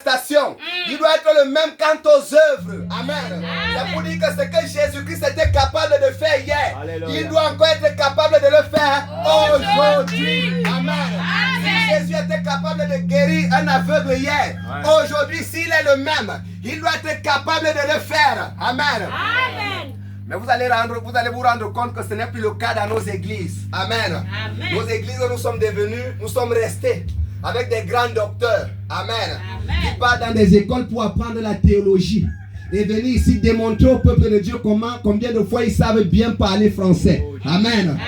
Il doit être le même quant aux œuvres. Amen. C'est pour dire que ce que Jésus-Christ était capable de faire hier, Alléluia. Il doit encore être capable de le faire aujourd'hui. Amen. Si Jésus était capable de guérir un aveugle hier, aujourd'hui, s'il est le même, il doit être capable de le faire. Amen. Amen. Mais vous allez vous rendre compte que ce n'est plus le cas dans nos églises. Amen. Amen. Nos églises, nous sommes restés avec des grands docteurs. Amen. Amen. Qui partent dans des écoles pour apprendre la théologie. Et venir ici démontrer au peuple de Dieu combien de fois ils savent bien parler français. Amen. Amen.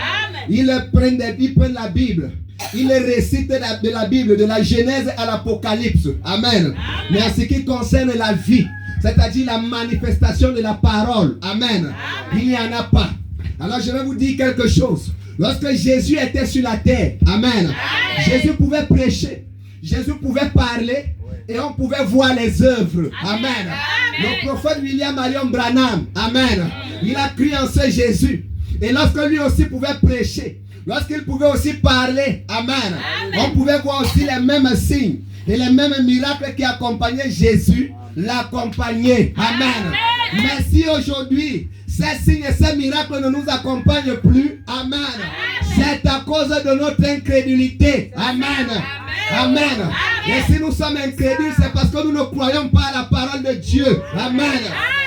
Ils prennent la Bible. Ils récitent de la Bible, de la Genèse à l'Apocalypse. Amen. Amen. Mais en ce qui concerne la vie, c'est-à-dire la manifestation de la parole. Amen. Amen. Il n'y en a pas. Alors je vais vous dire quelque chose. Lorsque Jésus était sur la terre, amen, amen. Jésus pouvait prêcher, Jésus pouvait parler et on pouvait voir les œuvres. Amen. Amen. Le prophète William Marion Branham, amen, il a cru en ce Jésus. Et lorsque lui aussi pouvait prêcher, lorsqu'il pouvait aussi parler, amen, amen, on pouvait voir aussi les mêmes signes et les mêmes miracles qui accompagnaient Jésus, l'accompagnaient. Amen. Mais si aujourd'hui, ces signes et ces miracles ne nous accompagnent plus, amen, c'est à cause de notre incrédulité. Amen. Amen. Et si nous sommes incrédules, c'est parce que nous ne croyons pas à la parole de Dieu. Amen.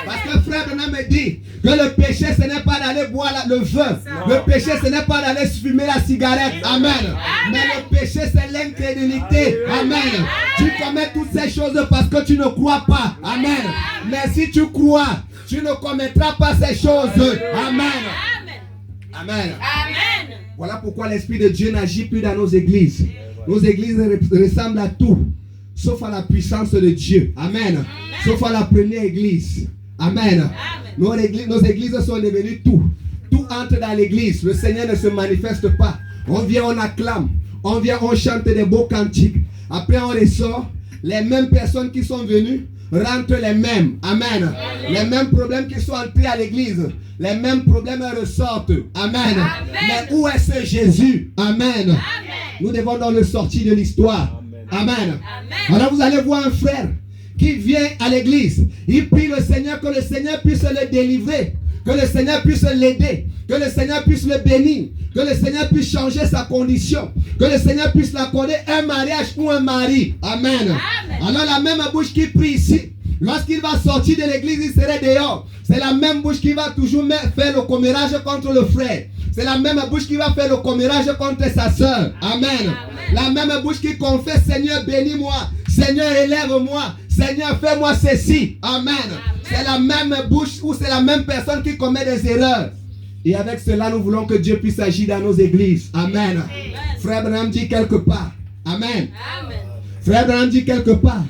Parce que frère Branham me dit que le péché, ce n'est pas d'aller boire le vin. Le péché, ce n'est pas d'aller fumer la cigarette. Amen. Mais le péché, c'est l'incrédulité. Amen. Tu commets toutes ces choses parce que tu ne crois pas. Amen. Mais si tu crois, tu ne commettras pas ces choses. Amen. Amen. Amen. Voilà pourquoi l'Esprit de Dieu n'agit plus dans nos églises. Nos églises ressemblent à tout, sauf à la puissance de Dieu. Amen. Amen. Sauf à la première église. Amen. Amen. Nos églises sont devenues tout. Tout entre dans l'église. Le Seigneur ne se manifeste pas. On vient, on acclame. On vient, on chante des beaux cantiques. Après, on ressort. Les mêmes personnes qui sont venues rentrent les mêmes. Amen. Amen. Les mêmes problèmes qui sont entrés à l'église. Les mêmes problèmes ressortent. Amen. Amen. Mais où est ce Jésus? Amen. Amen. Nous devons donc le sortir de l'histoire. Amen. Amen. Alors vous allez voir un frère qui vient à l'église. Il prie le Seigneur que le Seigneur puisse le délivrer. Que le Seigneur puisse l'aider. Que le Seigneur puisse le bénir. Que le Seigneur puisse changer sa condition. Que le Seigneur puisse l'accorder un mariage ou un mari. Amen. Amen. Alors la même bouche qui prie ici, lorsqu'il va sortir de l'église, il serait dehors. C'est la même bouche qui va toujours faire le commérage contre le frère. C'est la même bouche qui va faire le commérage contre sa soeur. Amen. Amen. La même bouche qui confesse, Seigneur, bénis-moi. Seigneur, élève-moi. Seigneur, fais-moi ceci. Amen. Amen. C'est la même bouche ou c'est la même personne qui commet des erreurs. Et avec cela, nous voulons que Dieu puisse agir dans nos églises. Amen. Amen. Frère Branham dit quelque part. Amen. Amen. Frère Branham dit quelque part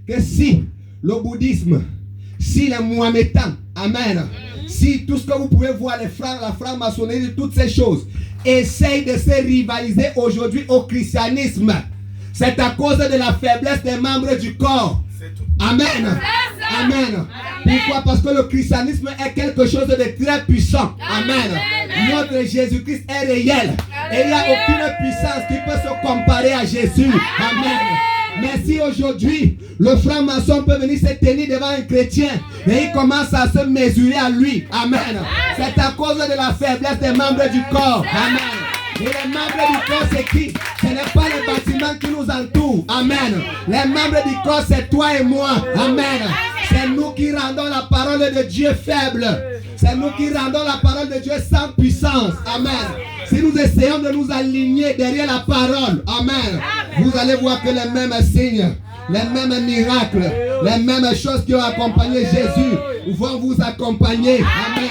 que si le bouddhisme, si les Mohamédans, amen, si tout ce que vous pouvez voir, la franc-maçonnerie, toutes ces choses, essayent de se rivaliser aujourd'hui au christianisme, c'est à cause de la faiblesse des membres du corps. Amen. Amen. Pourquoi? Parce que le christianisme est quelque chose de très puissant. Amen. Notre Jésus-Christ est réel. Et il n'y a aucune puissance qui peut se comparer à Jésus. Amen. Mais si aujourd'hui, le franc-maçon peut venir se tenir devant un chrétien et il commence à se mesurer à lui. Amen. C'est à cause de la faiblesse des membres du corps. Amen. Et les membres du corps, c'est qui? Ce n'est pas les bâtiments qui nous entourent. Amen. Les membres du corps, c'est toi et moi. Amen. C'est nous qui rendons la parole de Dieu faible. C'est nous qui rendons la parole de Dieu sans puissance. Amen. Si nous essayons de nous aligner derrière la parole, amen, vous allez voir que les mêmes signes, les mêmes miracles, les mêmes choses qui ont accompagné Jésus vont vous accompagner. Amen.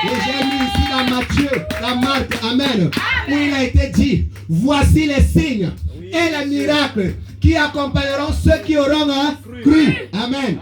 Et j'ai lu ici dans Matthieu, dans Marc, amen, où il a été dit, voici les signes et les miracles qui accompagneront ceux qui auront cru. Amen.